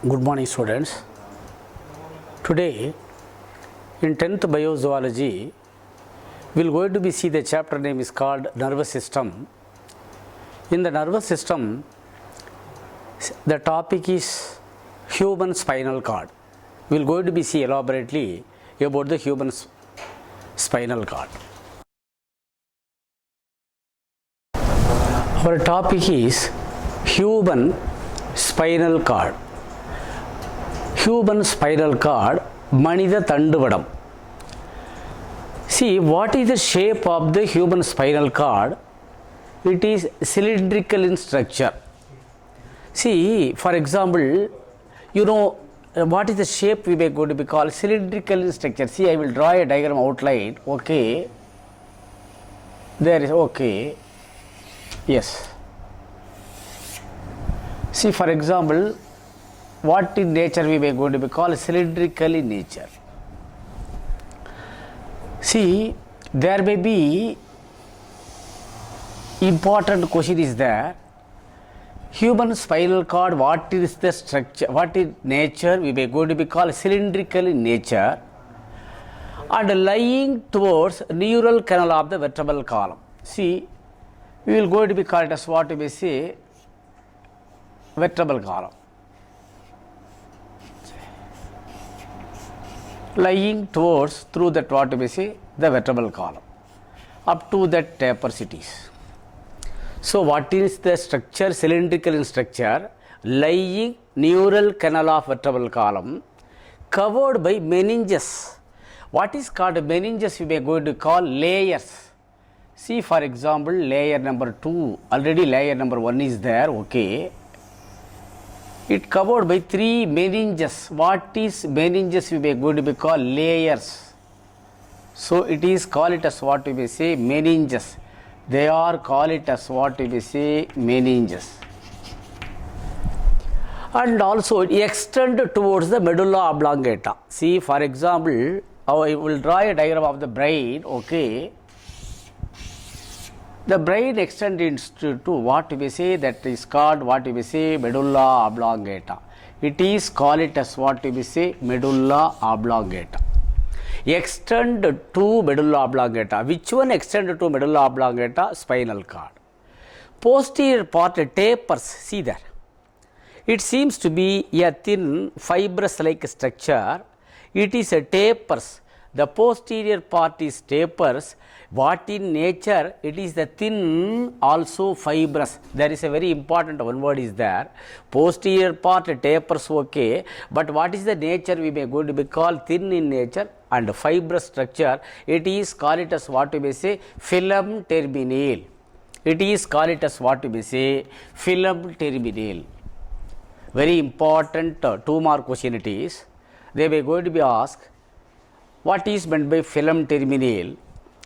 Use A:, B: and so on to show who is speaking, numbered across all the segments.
A: Good morning, students. Today, in 10th Biozoology, we will going to be see the chapter name is called Nervous System. In the nervous system, the topic is human spinal cord. We will going to be see elaborately about the human spinal cord. Our topic is human spinal cord. Human spinal cord, Manida Tanduvadam. See, what is the shape of the human spinal cord? It is cylindrical in structure. See, for example, what is the shape we may going to be called cylindrical in structure. See, I will draw a diagram outline. Okay. There is, okay. Yes. See, for example, what in nature we may going to be called cylindrical in nature. See, there may be important question is there. Human spinal cord, what is the structure, what is nature, we may going to be called cylindrical in nature and lying towards neural canal of the vertebral column. See, we will going to be called as what we may say vertebral column. Lying towards through that what we say the vertebral column up to that tapers it is. So what is the structure? Cylindrical in structure, lying neural canal of vertebral column covered by meninges. What is called meninges we may going to call layers. See, for example, layer number 2, already layer number 1 is there, okay. It covered by 3 meninges. What is meninges we may going to be called layers. So it is call it as what we may say meninges. They are call it as what we may say meninges. And also it extend towards the medulla oblongata. See, for example, I will draw a diagram of the brain, okay. The brain extends to what we say that is called what we say medulla oblongata. It is call it as what we say medulla oblongata. Extend to medulla oblongata. Which one extend to medulla oblongata? Spinal cord. Posterior part tapers. See there. It seems to be a thin fibrous-like structure. It is a tapers. The posterior part is tapers. What in nature it is the thin also fibrous. There is a very important one word is there. Posterior part tapers, okay, but what is the nature we may going to be called thin in nature and fibrous structure. It is call it as what we may say filum terminale. It is call it as what we may say filum terminale. Very important 2 mark question it is. They may going to be asked what is meant by filum terminale.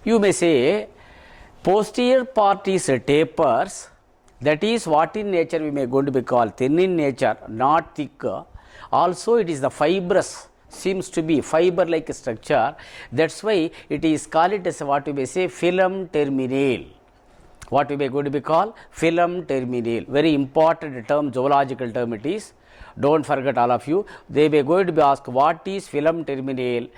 A: You may say posterior part is tapers, that is what in nature we may going to be called thin in nature, not thick. Also it is the fibrous, seems to be fiber like structure, that's why it is called it as what we may say filum terminale. What we may going to be called filum terminale. Very important term, zoological term it is. Don't forget all of you. They may going to be asked what is filum terminale.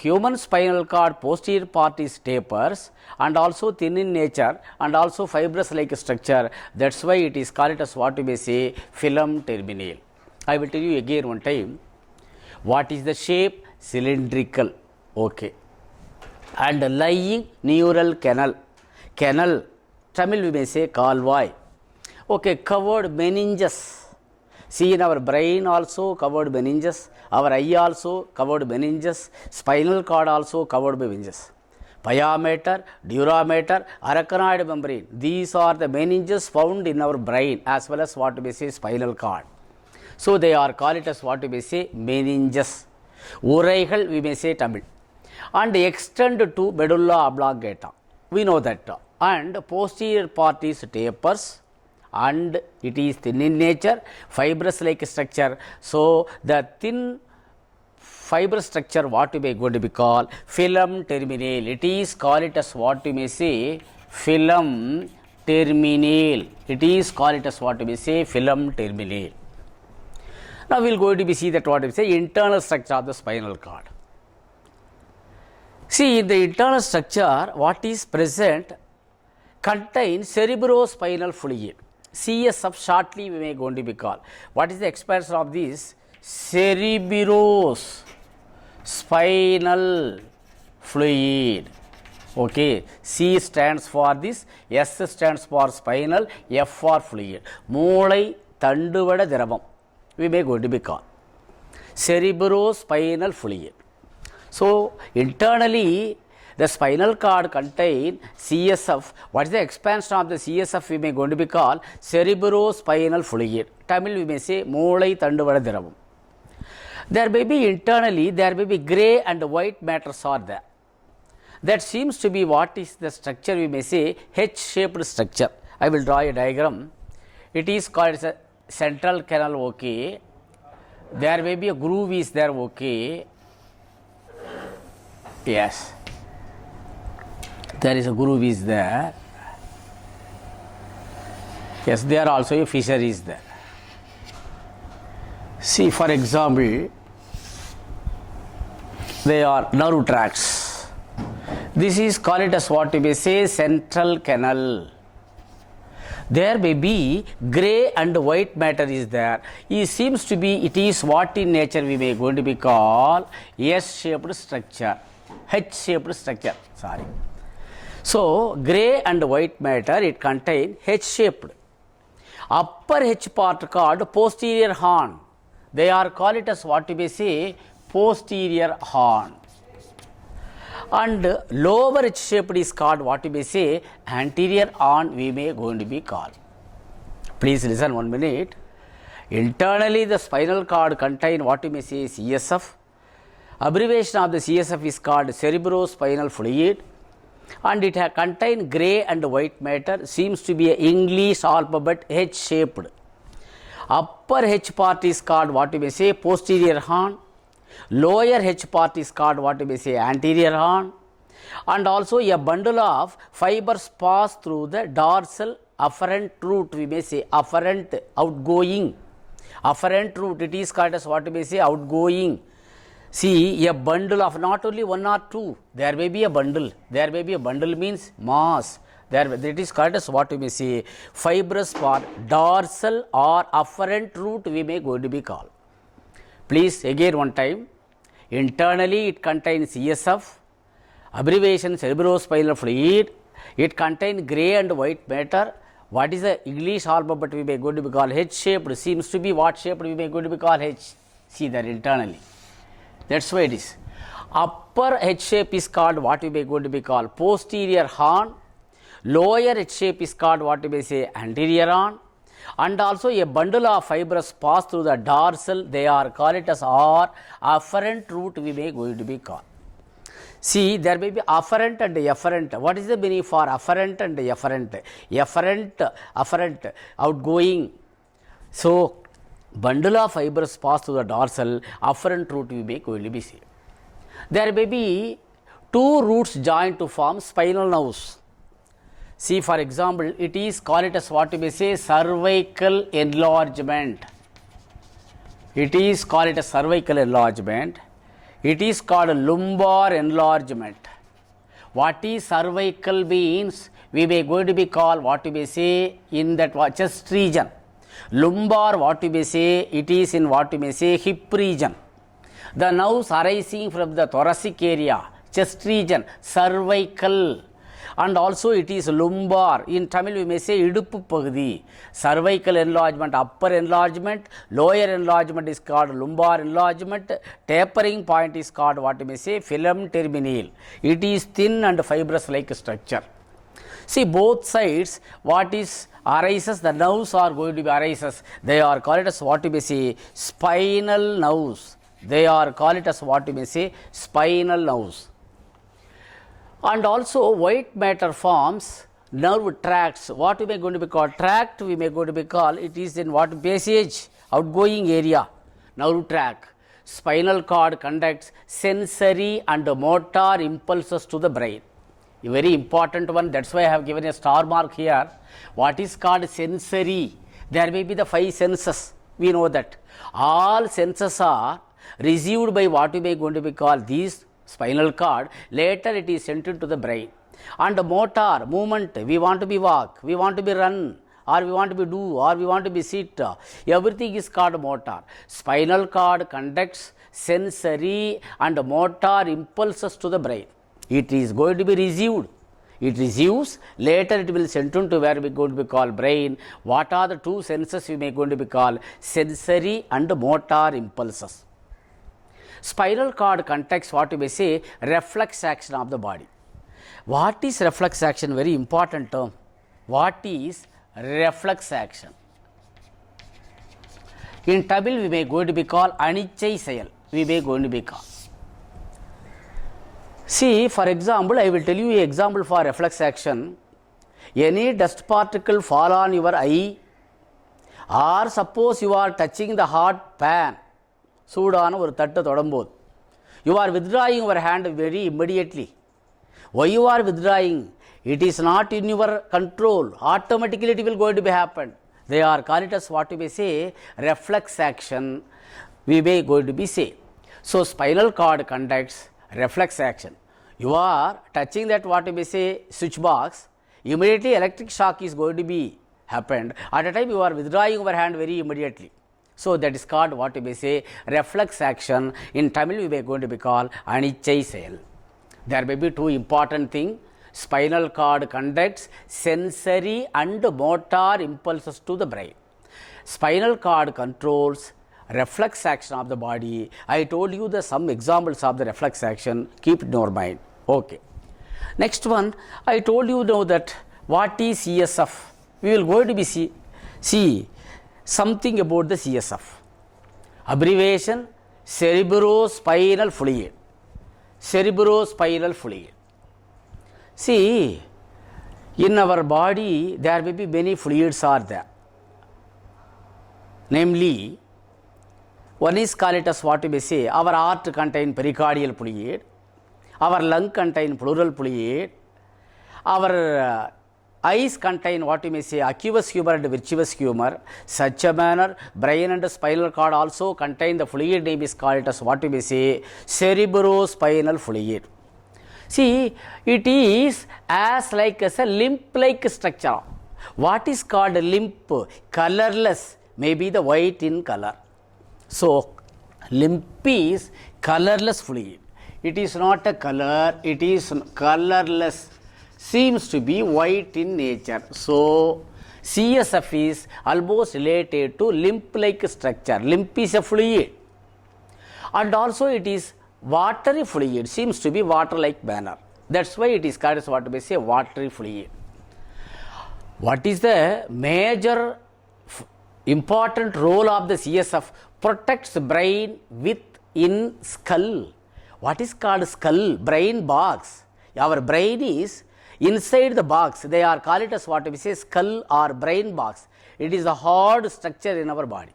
A: Human spinal cord posterior part is tapers and also thin in nature and also fibrous like structure. That's why it is called as what we may say filum terminale. I will tell you again one time. What is the shape? Cylindrical. Okay. And lying neural canal. Canal. Tamil we may say calvi. Okay. Covered meninges. See, in our brain also covered meninges, our eye also covered meninges, spinal cord also covered by meninges. Pia mater, dura mater, arachnoid membrane. These are the meninges found in our brain as well as what we say spinal cord. So they are called it as what we say meninges. Uraigal we may say Tamil. And extend to medulla oblongata. We know that. And posterior part is tapers. And it is thin in nature, fibrous like structure. So the thin fibrous structure what we may going to be called filum terminale. It is call it as what we may say filum terminale. It is call it as what we say filum terminale. Now we will going to be see that what we say internal structure of the spinal cord. See, in the internal structure, what is present contains cerebrospinal fluid. CSF shortly we may going to be called. What is the expansion of this? Cerebrospinal fluid. Okay, C stands for this, S stands for spinal, F for fluid. மூளை தண்டுவட திரவம். We may going to be called cerebrospinal fluid. So, internally the spinal cord contain CSF. What is the expansion of the CSF? We may going to be called cerebrospinal fluid. Tamil we may say மூளை தண்டுவட திரவம். There may be internally, there may be grey and white matters are there. That seems to be what is the structure, we may say H-shaped structure. I will draw a diagram. It is called as a central canal, okay. There may be a groove is there, okay. Yes. There is a groove is there. Yes, there also a fissure is there. See, for example, they are nerve tracts. This is called it as what we say central canal. There may be grey and white matter is there. It seems to be, it is what in nature we may going to be called S-shaped structure, H-shaped structure, sorry. So, grey and white matter, it contain H-shaped. Upper H part called posterior horn. They are called it as what we say posterior horn. And lower H shaped is called what we may say anterior horn, we may going to be called. Please listen 1 minute. Internally the spinal cord contain what we may say CSF. Abbreviation of the CSF is called cerebrospinal fluid, and it contain grey and white matter, seems to be a English alphabet H shaped. Upper H part is called what we may say posterior horn. Lower H part is called what we may say anterior horn, and also a bundle of fibers pass through the dorsal afferent root, we may say afferent outgoing. Afferent root, it is called as what we may say outgoing. See, a bundle of not only one or two, there may be a bundle. There may be a bundle means mass. There it is called as what we may say fibrous part, dorsal or afferent root we may going to be called. Please again one time. Internally it contains CSF, abbreviation cerebrospinal fluid. It contains grey and white matter. What is the English alphabet we may going to be called H shaped, seems to be what shaped we may going to be called H. See there internally. That's why it is. Upper H shape is called what we may going to be called posterior horn. Lower H shape is called what we may say anterior horn. And also a bundle of fibers pass through the dorsal, they are called it as or afferent root we may going to be called. See, there may be afferent and efferent. What is the meaning for afferent and efferent? Afferent, outgoing. So, bundle of fibers pass through the dorsal, afferent root we may going to be seen. There may be two roots joined to form spinal nerves. See, for example, it is called it as what we may say cervical enlargement. It is called it as cervical enlargement. It is called lumbar enlargement. What is cervical means? We may going to be called what we may say in that chest region. Lumbar what we may say, it is in what we may say hip region. The nerves arising from the thoracic area, chest region, cervical. And also it is lumbar. In Tamil we may say iduppu pagudi. Cervical enlargement, upper enlargement, lower enlargement is called lumbar enlargement. Tapering point is called what we may say filum terminale. It is thin and fibrous like structure. See, both sides what is arises, the nerves are going to be arises. They are called as what we may say spinal nerves. They are called as what we may say spinal nerves. And also white matter forms nerve tracts. What we may going to be called tract, we may going to be called, it is in what passage, outgoing area, nerve tract. Spinal cord conducts sensory and motor impulses to the brain. A very important one, that's why I have given a star mark here. What is called sensory? There may be the 5 senses. we know that all senses are received by what we may going to be called these spinal cord. Later it is sent into the brain. And motor, movement, we want to be walk, we want to be run, or we want to be do, or we want to be sit. Everything is called motor. Spinal cord conducts sensory and motor impulses to the brain. It is going to be received. It receives, later it will send to where we are going to be called brain. What are the two senses we may going to be called? Sensory and motor impulses. Spinal cord conducts what we may say reflex action of the body. What is reflex action? Very important term. What is reflex action? In Tamil we may going to be called Anichai Sayal. We may going to be called. See, for example, I will tell you an example for reflex action. Any dust particle fall on your eye, or suppose you are touching the hot pan, சூடான ஒரு தட்டு தொடும்போது, you are withdrawing your hand very immediately. Why you are withdrawing? It is not in your control. Automatically it will going to be happen. They are called it as what we may say reflex action. We may going to be say. So spinal cord conducts reflex action. You are touching that what we may say switch box. Immediately electric shock is going to be happened. At a time you are withdrawing your hand very immediately. So that is called what we may say reflex action. In Tamil we may going to be called Anichai Sayal. There may be two important things. Spinal cord conducts sensory and motor impulses to the brain. Spinal cord controls reflex action of the body. I told you the some examples of the reflex action. Keep it in your mind. Okay. Next one, I told you know that what is CSF. We will go to be see something about the CSF. Abbreviation cerebrospinal fluid. Cerebrospinal fluid. See, in our body there may be many fluids are there. Namely, one is called it as what we may say our heart contain pericardial fluid, our lung contain pleural fluid, our eyes contain what we may say aqueous humor and vitreous humor. Such a manner, brain and spinal cord also contain the fluid name is called as what we may say cerebrospinal fluid. See, it is as like as a lymph-like structure. What is called lymph? Colorless, maybe the white in color. So, lymph is colorless fluid. It is not a color, it is colorless. Seems to be white in nature. So, CSF is almost related to lymph-like structure. Lymph is a fluid. And also it is watery fluid, seems to be water-like manner. That's why it is called as what we say watery fluid. What is the major important role of the CSF? Protects brain within skull. What is called skull? Brain box. Our brain is inside the box. They are called it as what we say skull or brain box. It is a hard structure in our body.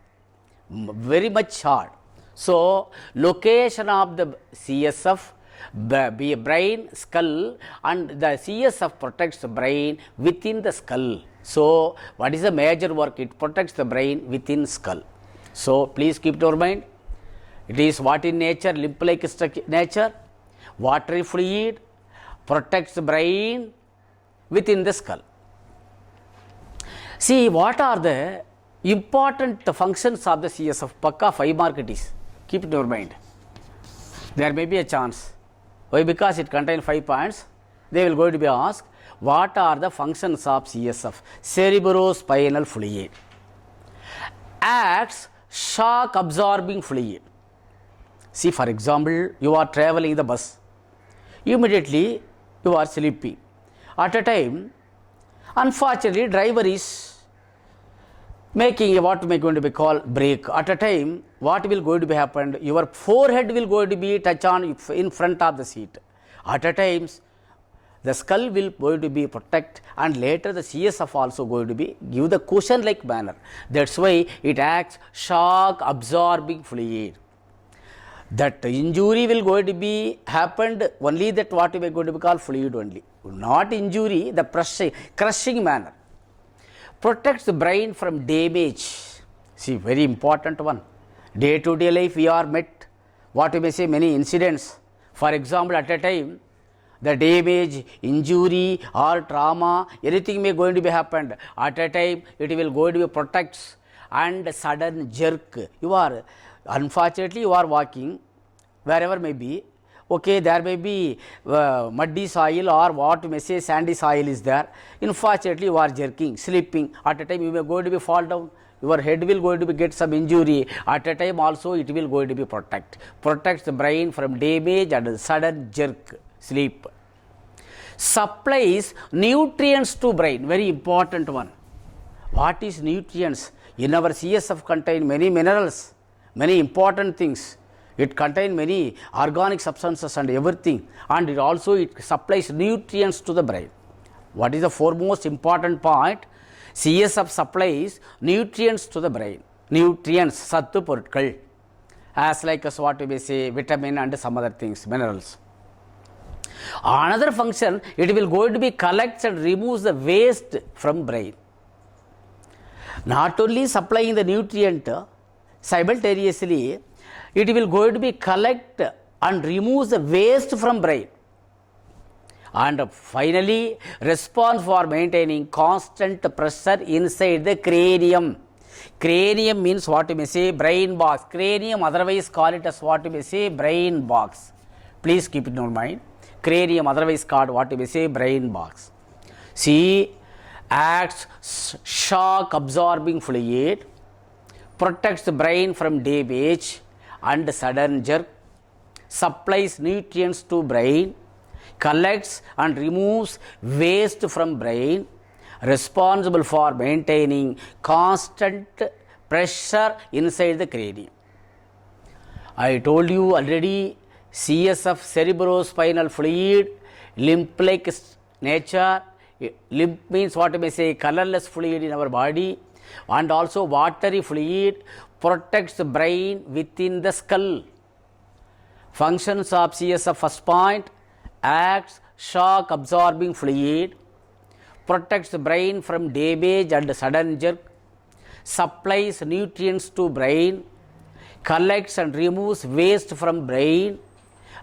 A: Very much hard. So, location of the CSF, brain, skull, and the CSF protects the brain within the skull. So, what is the major work? It protects the brain within skull. So, please keep it in your mind. It is what in nature, lymph-like nature, watery fluid, protects the brain within the skull. See, what are the important functions of the CSF? Pakka 5 mark it is. Keep it in your mind. There may be a chance. Why? Because it contains 5 points. They will going to be asked, what are the functions of CSF? Cerebrospinal fluid. Acts shock absorbing fluid. See, for example, you are traveling the bus. Immediately you are sleepy. At a time, unfortunately, driver is making a what may going to be called brake. At a time, what will going to be happened? Your forehead will going to be touch on in front of the seat. At a times, the skull will going to be protect, and later the CSF also going to be give the cushion like manner. That's why it acts shock absorbing fluid. That injury will going to be happened only that what we are going to be called fluid only. Not injury, the crushing manner. Protects the brain from damage. See, very important one. Day to day life we are met, what we may say, many incidents. For example, at a time, the damage, injury or trauma, anything may going to be happened. At a time, it will going to be protects and sudden jerk. You are, unfortunately, you are walking, wherever may be. Okay, there may be muddy soil or what we may say sandy soil is there. Unfortunately, you are jerking, slipping. At a time, you may going to be fall down. Your head will going to be get some injury. At a time, also it will going to be protects the brain from damage and sudden jerk, sleep. Supplies nutrients to brain, very important one. What is nutrients? In our CSF contain many minerals, many important things. It contains many organic substances and everything, and it supplies nutrients to the brain. What is the foremost important point? CSF supplies nutrients to the brain. Nutrients, sattu porutkal, as like as what we may say, vitamin and some other things, minerals. Another function, it will going to be collects and removes the waste from brain. Not only supplying the nutrient, simultaneously, it will going to be collect and removes the waste from brain. And finally, response for maintaining constant pressure inside the cranium. Cranium means what you may say, brain box. Cranium, otherwise call it as what you may say, brain box. Please keep it in your mind. Cranium, otherwise called what you may say, brain box. See, acts shock absorbing fluid, protects the brain from damage and sudden jerk, supplies nutrients to brain, collects and removes waste from brain, responsible for maintaining constant pressure inside the cranium. I told you already, CSF, cerebrospinal fluid, lymph-like nature. Lymph means what I may say, colorless fluid in our body, and also watery fluid, protects the brain within the skull. Functions of CSF, first point, acts shock absorbing fluid, protects the brain from damage and sudden jerk, supplies nutrients to brain, collects and removes waste from brain,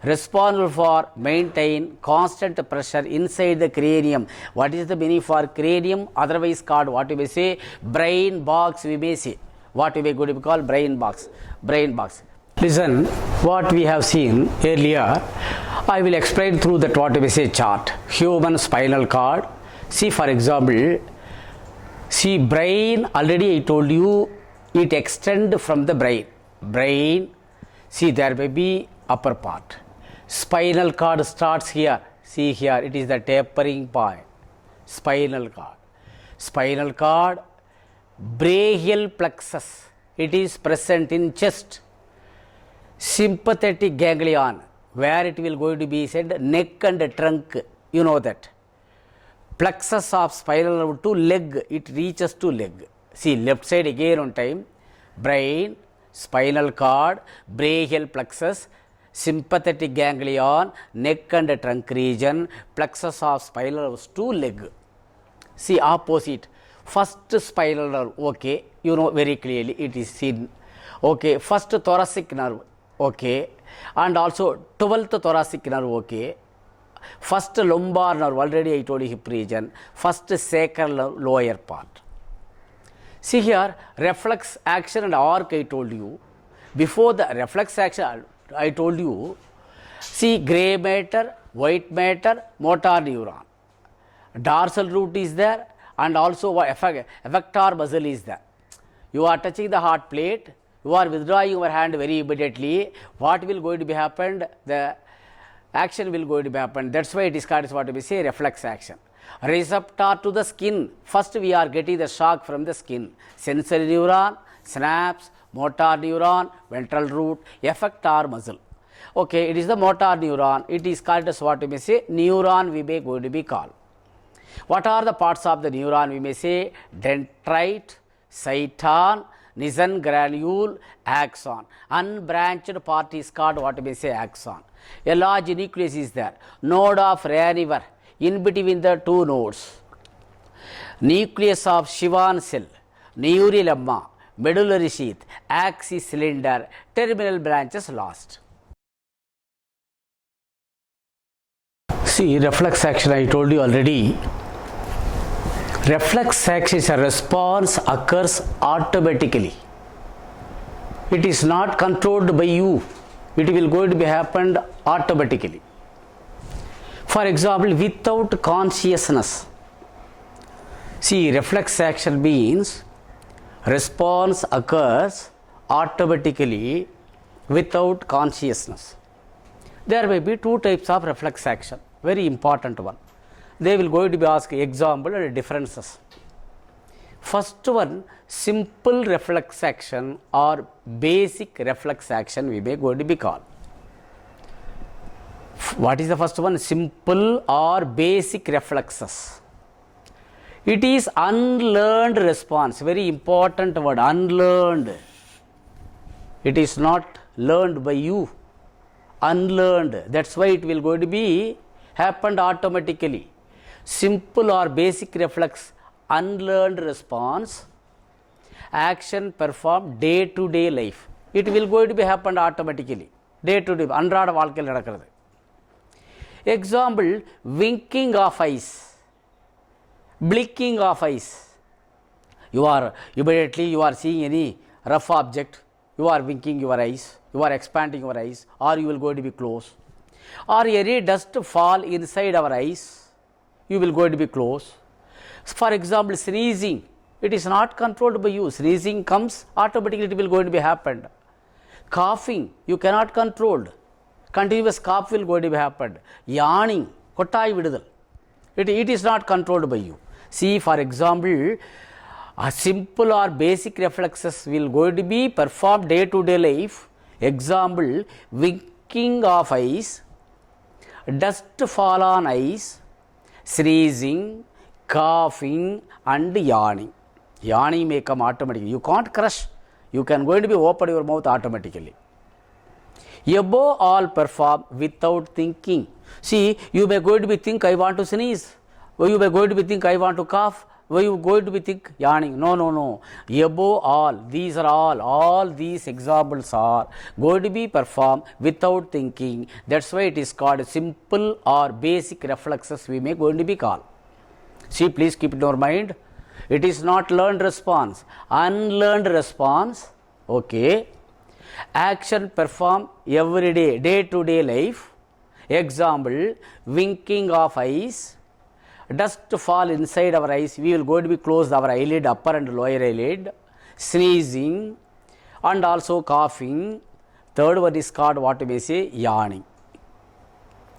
A: responsible for maintain constant pressure inside the cranium. What is the meaning for cranium? Otherwise called what we may say, brain box we may say. What we may going to call brain box. Brain box. Listen, what we have seen earlier, I will explain through that what we say chart. Human spinal cord. See, for example, see brain, already I told you, it extends from the brain. Brain, see there may be upper part. Spinal cord starts here. See here, it is the tapering point. Spinal cord. Spinal cord, brachial plexus. It is present in chest. Sympathetic ganglion, where it will going to be said neck and trunk. You know that. Plexus of spinal nerve to leg, it reaches to leg. See left side again on time. Brain, spinal cord, brachial plexus, sympathetic ganglion, neck and trunk region, plexus of spinal nerve to leg. See opposite. First spinal nerve, okay, you know very clearly it is seen. Okay, first thoracic nerve, okay, and also 12th thoracic nerve, okay. First lumbar nerve, already I told you hip region. First sacral nerve, lower part. See here, reflex action and arc I told you. Before the reflex action, I told you, see gray matter, white matter, motor neuron. Dorsal root is there and also effector muscle is there. You are touching the heart plate, you are withdrawing your hand very immediately. What will going to be happened? The action will going to be happen. That's why it is called as what we say reflex action. Receptor to the skin. First we are getting the shock from the skin. Sensory neuron, synapse, motor neuron, ventral root, effector muscle. Okay, it is the motor neuron. It is called as what we may say neuron we may going to be called. What are the parts of the neuron? We may say dendrite, cyton, Nissen granule, axon. Unbranched part is called what we may say axon. A large nucleus is there. Node of Raynaud in between the two nodes. Nucleus of Schwann cell, neurolemma, medullary sheath, axis cylinder, terminal branches lost. See, reflex action I told you already. Reflex action is a response occurs automatically. It is not controlled by you. It will going to be happened automatically. For example, without consciousness. See, reflex action means response occurs automatically without consciousness. There may be two types of reflex action, very important one. They will going to be asked example and differences. First one, simple reflex action or basic reflex action we may going to be called. What is the first one? Simple or basic reflexes. It is unlearned response, very important word, unlearned. It is not learned by you, unlearned. That's why it will going to be happened automatically. Simple or basic reflex, unlearned response, action performed day to day life. It will going to be happened automatically, day to day, அன்றாட வாழ்க்கையில் நடக்கிறது. Example, winking of eyes, blinking of eyes. You are immediately you are seeing any rough object, you are winking your eyes, you are expanding your eyes, or you will going to be close, or any dust fall inside our eyes, you will going to be close. For example, sneezing, it is not controlled by you. Sneezing comes automatically, it will going to be happened. Coughing, you cannot control. Continuous cough will going to be happened. Yawning, கொட்டாய் விடுதல், it is not controlled by you. See, for example, a simple or basic reflexes will going to be performed day to day life. Example, winking of eyes, dust fall on eyes, sneezing, coughing and yawning. Yawning may come automatically. You can't crush. You can going to be open your mouth automatically. Above all perform without thinking. See, you may going to be think I want to sneeze. Or you may going to be think I want to cough. Or you going to be think yawning. No. Above all, these are all these examples are going to be performed without thinking. That's why it is called simple or basic reflexes we may going to be called. See, please keep it in your mind. It is not learned response, unlearned response. Okay. Action performed every day, day to day life. Example, winking of eyes, dust fall inside our eyes, we will going to be close our eyelid, upper and lower eyelid, sneezing and also coughing. Third one is called what we say, yawning.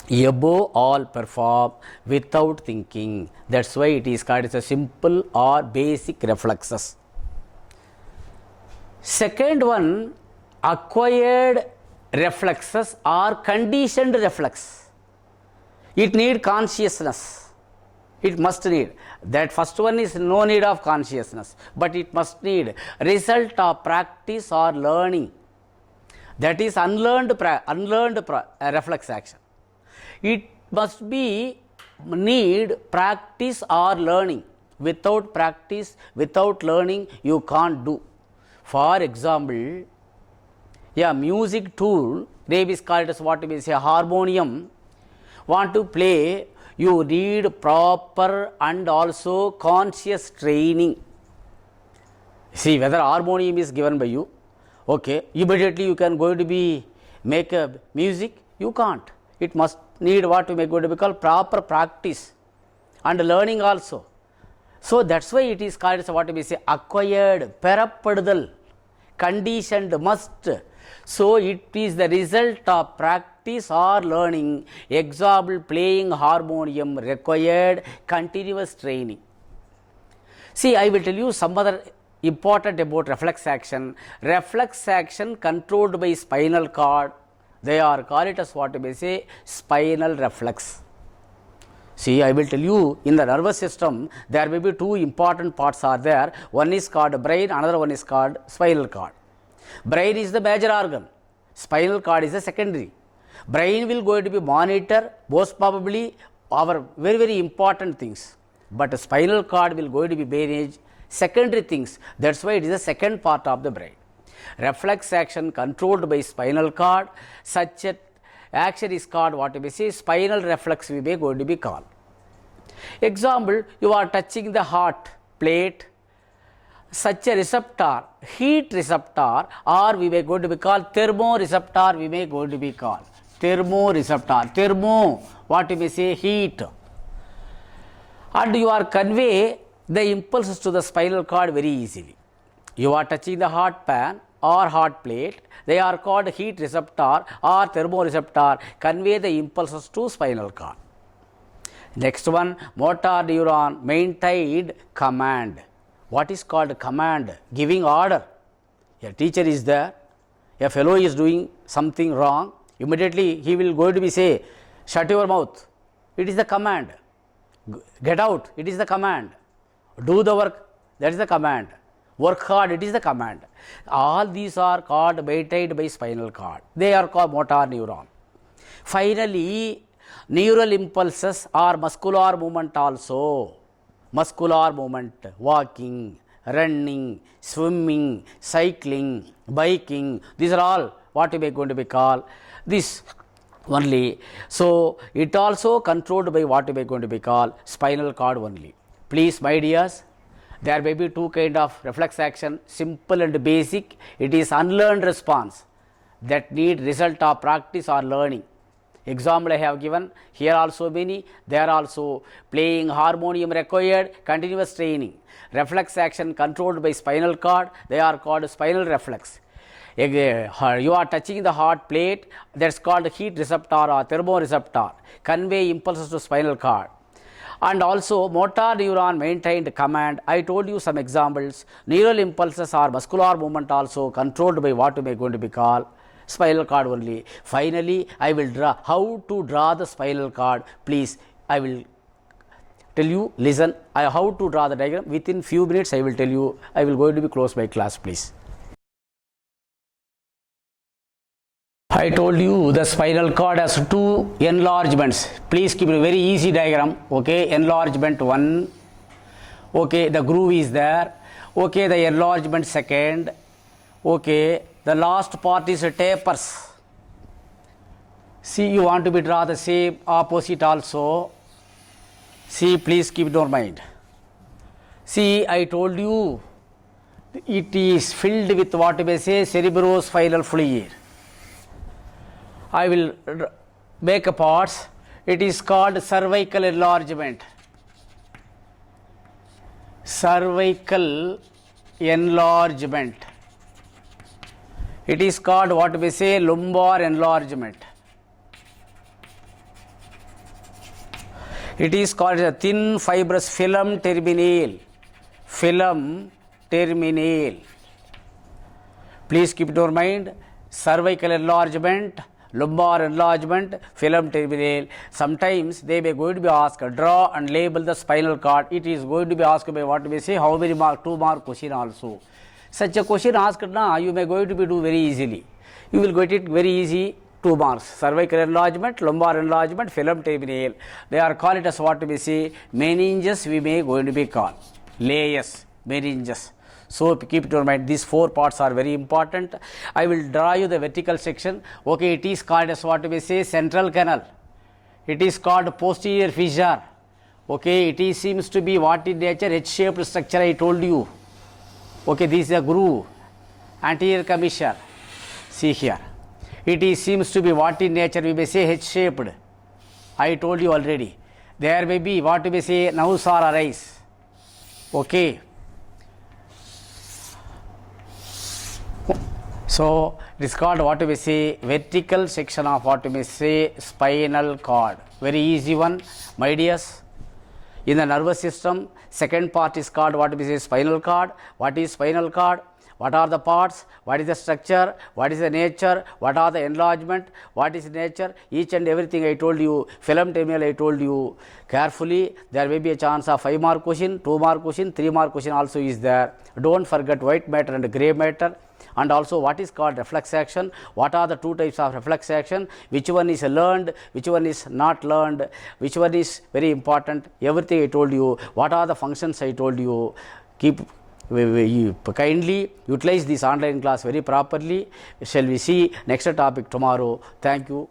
A: Above all perform without thinking. That's why it is called as a simple or basic reflexes. Second one, acquired reflexes or conditioned reflex. It need consciousness. It must need. That first one is no need of consciousness, but it must need result of practice or learning. That is unlearned reflex action. It must be need practice or learning. Without practice, without learning, you can't do. For example, a music tool, name is called as what we say harmonium. Want to play, you need proper and also conscious training. See, whether harmonium is given by you, okay, immediately you can going to be make a music, you can't. It must need what we may going to be called proper practice and learning also. So that's why it is called as what we say acquired, பெறப்படுதல், conditioned, must. So it is the result of practice or learning. Example, playing harmonium required continuous training. See, I will tell you some other important about reflex action. Reflex action controlled by spinal cord. They are called it as what we say spinal reflex. See, I will tell you, in the nervous system, there may be two important parts are there. One is called brain, another one is called spinal cord. Brain is the major organ. Spinal cord is the secondary. Brain will going to be monitor most probably our very important things. But spinal cord will going to be manage secondary things. That's why it is the second part of the brain. Reflex action controlled by spinal cord. Such a action is called what we say spinal reflex, we may going to be called. Example, you are touching the heart plate. Such a receptor, heat receptor, or we may going to be called thermoreceptor, we may going to be called thermoreceptor. Thermo, what we may say, heat. And you are convey the impulses to the spinal cord very easily. You are touching the heart pan or heart plate, they are called heat receptor or thermoreceptor, convey the impulses to spinal cord. Next one, motor neuron maintained command. What is called command? Giving order. A teacher is there, a fellow is doing something wrong, immediately he will go to be say, shut your mouth. It is the command. Get out, it is the command. Do the work, that is the command. Work hard, it is the command. All these are called maintained by spinal cord. They are called motor neuron. Finally, neural impulses are muscular movement also. Muscular movement, walking, running, swimming, cycling, biking, these are all what we are going to be called this only. So, it also controlled by what we are going to be called spinal cord only. Please, my dears, there may be two kind of reflex action, simple and basic. It is unlearned response that need result of practice or learning. Example I have given, here also many, there also playing harmonium required continuous training. Reflex action controlled by spinal cord, they are called spinal reflex. You are touching the heart plate, that's called heat receptor or thermoreceptor, convey impulses to spinal cord. And also motor neuron maintained command. I told you some examples. Neural impulses or muscular movement also controlled by what we are going to be called spinal cord only. Finally, I will draw how to draw the spinal cord. Please, I will tell you, listen, how to draw the diagram. Within few minutes, I will tell you, I will going to be close my class, please. I told you the spinal cord has two enlargements. Please keep a very easy diagram. Okay, enlargement 1. Okay, the groove is there. Okay, the enlargement 2nd. Okay, the last part is tapers. See, you want to be draw the same opposite also. See, please keep in your mind. See, I told you it is filled with what we say cerebrospinal fluid. I will make a parts. It is called cervical enlargement. Cervical enlargement. It is called what we say lumbar enlargement. It is called a thin fibrous filum terminale. Filum terminale. Please keep it in your mind. Cervical enlargement, lumbar enlargement, filum terminale. Sometimes they may going to be asked, draw and label the spinal cord. It is going to be asked by what we say, how many mark, 2 mark question also. Such a question asked now, you may going to be do very easily. You will get it very easy, 2 marks. Cervical enlargement, lumbar enlargement, filum terminale. They are called it as what we say, meninges we may going to be called. Layers, meninges. So keep it in mind, these 4 parts are very important. I will draw you the vertical section. Okay, it is called as what we say central canal. It is called posterior fissure. Okay, it is, seems to be what in nature, H-shaped structure I told you. Okay, this is a groove, anterior commissure. See here. It is, seems to be what in nature we may say H-shaped. I told you already. There may be what we say nerves are arise. Okay. So, it is called what we say vertical section of what we say spinal cord. Very easy one, my dears. In the nervous system, second part is called what we say spinal cord. What is spinal cord? What are the parts? What is the structure? What is the nature? What are the enlargement? What is nature? Each and everything I told you. Filum terminale I told you. Carefully, there may be a chance of 5 mark question, 2 mark question, 3 mark question also is there. Don't forget white matter and grey matter. And also what is called reflex action, what are the 2 types of reflex action, which one is learned, which one is not learned, which one is very important, everything I told you, what are the functions I told you. Keep You kindly utilize this online class very properly. Shall we see next topic tomorrow? Thank you.